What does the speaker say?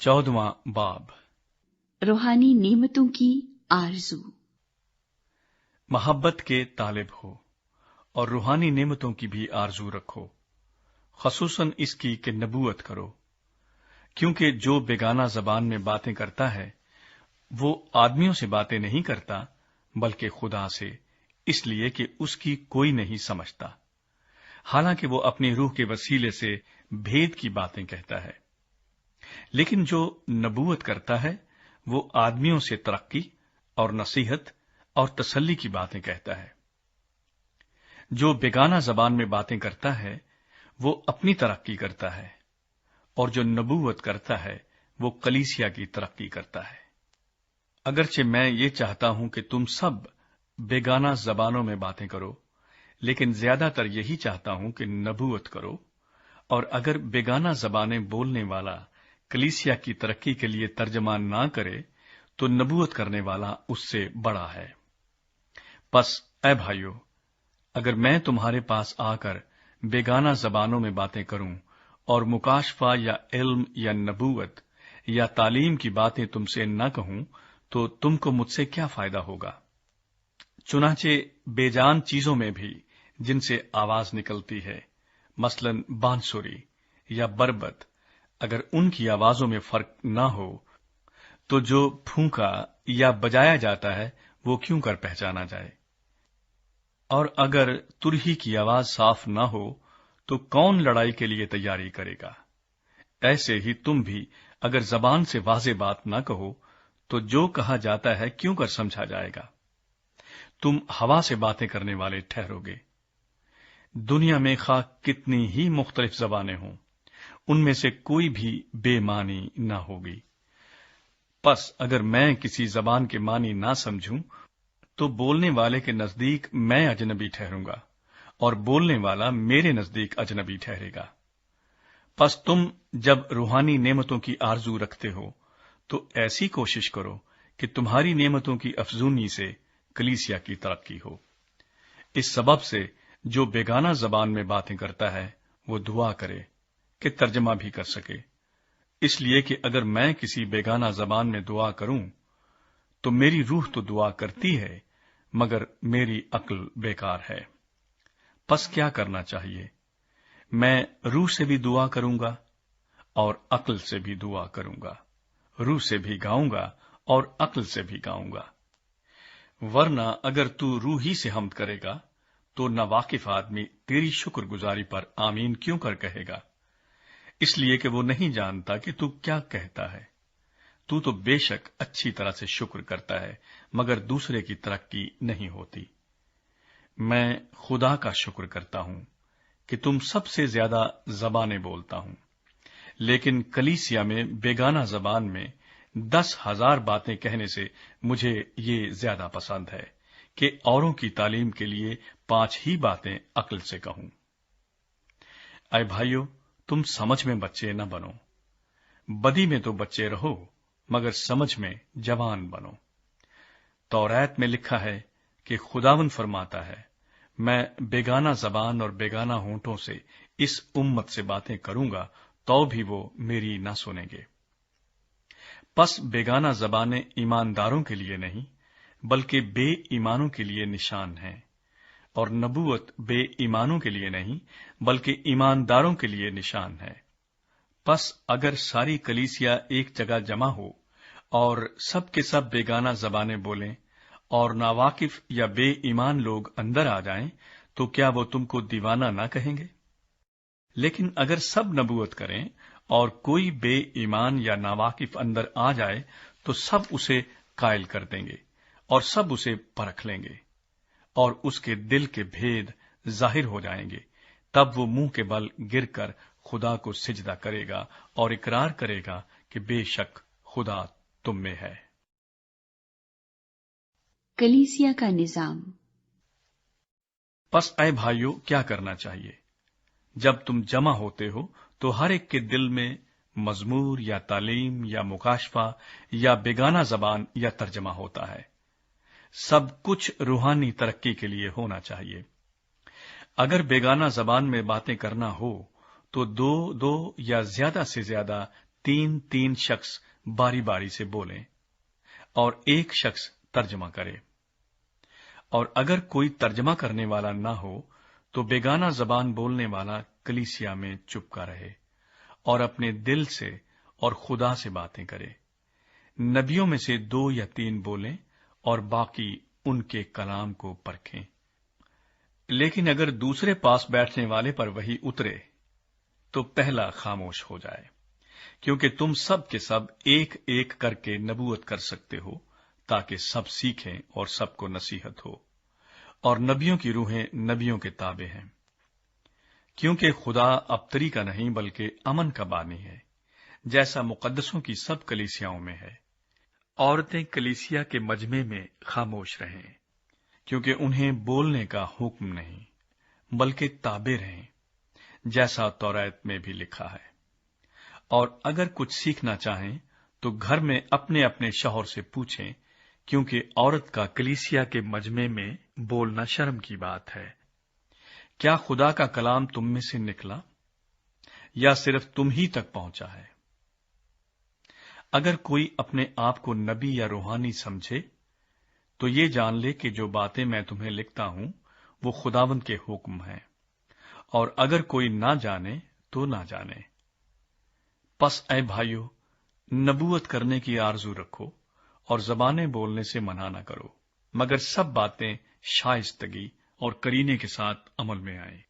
14वां बाब। रूहानी नेमतों की आरज़ू। मोहब्बत के तालिब हो और रूहानी नेमतों की भी आरजू रखो, खसूसन इसकी कि नबूवत करो, क्योंकि जो बेगाना जबान में बातें करता है वो आदमियों से बातें नहीं करता बल्कि खुदा से, इसलिए कि उसकी कोई नहीं समझता। हालांकि वो अपनी रूह के वसीले से भेद की बातें कहता है। लेकिन जो नबूवत करता है वो आदमियों से तरक्की और नसीहत और तसल्ली की बातें कहता है। जो बेगाना जबान में बातें करता है वो अपनी तरक्की करता है, और जो नबूवत करता है वो कलीसिया की तरक्की करता है। अगरचे मैं ये चाहता हूं कि तुम सब बेगाना जबानों में बातें करो, लेकिन ज्यादातर यही चाहता हूं कि नबूवत करो, और अगर बेगाना जबानें बोलने वाला कलीसिया की तरक्की के लिए तर्जमान ना करे तो नबूवत करने वाला उससे बड़ा है। बस ऐ भाइयों, अगर मैं तुम्हारे पास आकर बेगाना जबानों में बातें करूं और मुकाशफा या इल्म या नबूवत या तालीम की बातें तुमसे न कहूं तो तुमको मुझसे क्या फायदा होगा। चुनाचे बेजान चीजों में भी जिनसे आवाज निकलती है, मसलन बांसुरी या बरबत, अगर उनकी आवाजों में फर्क न हो तो जो फूंका या बजाया जाता है वो क्यों कर पहचाना जाए। और अगर तुरही की आवाज साफ न हो तो कौन लड़ाई के लिए तैयारी करेगा। ऐसे ही तुम भी अगर जबान से वाज़े बात न कहो तो जो कहा जाता है क्यों कर समझा जाएगा। तुम हवा से बातें करने वाले ठहरोगे। दुनिया में खा कितनी ही मुख्तलिफ जबानें हों, उनमें से कोई भी बेमानी न होगी। बस अगर मैं किसी जबान के मानी ना समझूं तो बोलने वाले के नजदीक मैं अजनबी ठहरूंगा और बोलने वाला मेरे नजदीक अजनबी ठहरेगा। बस तुम जब रूहानी नेमतों की आरजू रखते हो तो ऐसी कोशिश करो कि तुम्हारी नेमतों की अफजूनी से कलीसिया की तरक्की हो। इस सबब से जो बेगाना जबान में बातें करता है वो दुआ करे कि तर्जमा भी कर सके, इसलिए कि अगर मैं किसी बेगाना जबान में दुआ करूं तो मेरी रूह तो दुआ करती है मगर मेरी अक्ल बेकार है। बस क्या करना चाहिए? मैं रूह से भी दुआ करूंगा और अक्ल से भी दुआ करूंगा, रूह से भी गाऊंगा और अक्ल से भी गाऊंगा। वरना अगर तू रूह ही से हम्द करेगा तो नावाकिफ आदमी तेरी शुक्रगुजारी पर आमीन क्यों कर कहेगा, इसलिए कि वो नहीं जानता कि तू क्या कहता है। तू तो बेशक अच्छी तरह से शुक्र करता है मगर दूसरे की तरक्की नहीं होती। मैं खुदा का शुक्र करता हूं कि तुम सबसे ज्यादा जबानें बोलता हूं, लेकिन कलीसिया में बेगाना जबान में 10,000 बातें कहने से मुझे ये ज्यादा पसंद है कि औरों की तालीम के लिए 5 ही बातें अक्ल से कहूं। ऐ भाइयों, तुम समझ में बच्चे न बनो। बदी में तो बच्चे रहो मगर समझ में जवान बनो। तौरात में लिखा है कि खुदावन फरमाता है, मैं बेगाना जबान और बेगाना होंठों से इस उम्मत से बातें करूंगा तो भी वो मेरी ना सुनेंगे। बस बेगाना जबानें ईमानदारों के लिए नहीं बल्कि बेईमानों के लिए निशान है, और नबूवत बेईमानों के लिए नहीं बल्कि ईमानदारों के लिए निशान है। बस अगर सारी कलीसिया एक जगह जमा हो और सब के सब बेगाना जबानें बोलें और नावाकिफ या बेईमान लोग अंदर आ जाएं तो क्या वो तुमको दीवाना ना कहेंगे। लेकिन अगर सब नबूवत करें और कोई बेईमान या नावाकिफ अंदर आ जाए तो सब उसे कायल कर देंगे और सब उसे परख लेंगे और उसके दिल के भेद जाहिर हो जाएंगे। तब वो मुंह के बल गिरकर खुदा को सिजदा करेगा और इकरार करेगा कि बेशक खुदा तुम में है। कलीसिया का निजाम। बस ऐ भाइयों, क्या करना चाहिए? जब तुम जमा होते हो तो हर एक के दिल में मजमूर या तालीम या मुकाशफा या बेगाना जबान या तर्जमा होता है। सब कुछ रूहानी तरक्की के लिए होना चाहिए। अगर बेगाना जबान में बातें करना हो तो 2-2 या ज्यादा से ज्यादा 3 शख्स बारी बारी से बोलें और एक शख्स तर्जमा करे। और अगर कोई तर्जमा करने वाला ना हो तो बेगाना जबान बोलने वाला कलीसिया में चुपका रहे और अपने दिल से और खुदा से बातें करे। नबियों में से 2 या 3 बोलें और बाकी उनके कलाम को परखें। लेकिन अगर दूसरे पास बैठने वाले पर वही उतरे तो पहला खामोश हो जाए, क्योंकि तुम सब के सब एक एक करके नबूवत कर सकते हो, ताकि सब सीखें और सबको नसीहत हो। और नबियों की रूहें नबियों के ताबे हैं, क्योंकि खुदा अबतरी का नहीं बल्कि अमन का बानी है, जैसा मुकद्दसों की सब कलीसियाओं में है। औरतें कलीसिया के मजमे में खामोश रहें, क्योंकि उन्हें बोलने का हुक्म नहीं बल्कि ताबे रहें, जैसा तौरात में भी लिखा है। और अगर कुछ सीखना चाहें तो घर में अपने अपने शौहर से पूछें, क्योंकि औरत का कलीसिया के मजमे में बोलना शर्म की बात है। क्या खुदा का कलाम तुम में से निकला या सिर्फ तुम ही तक पहुंचा है? अगर कोई अपने आप को नबी या रूहानी समझे तो ये जान ले कि जो बातें मैं तुम्हें लिखता हूं वो खुदावंद के हुक्म हैं। और अगर कोई ना जाने तो ना जाने। पस ऐ भाइयों, नबूवत करने की आरजू रखो और जबानें बोलने से मना न करो, मगर सब बातें शाइस्तगी और करीने के साथ अमल में आए।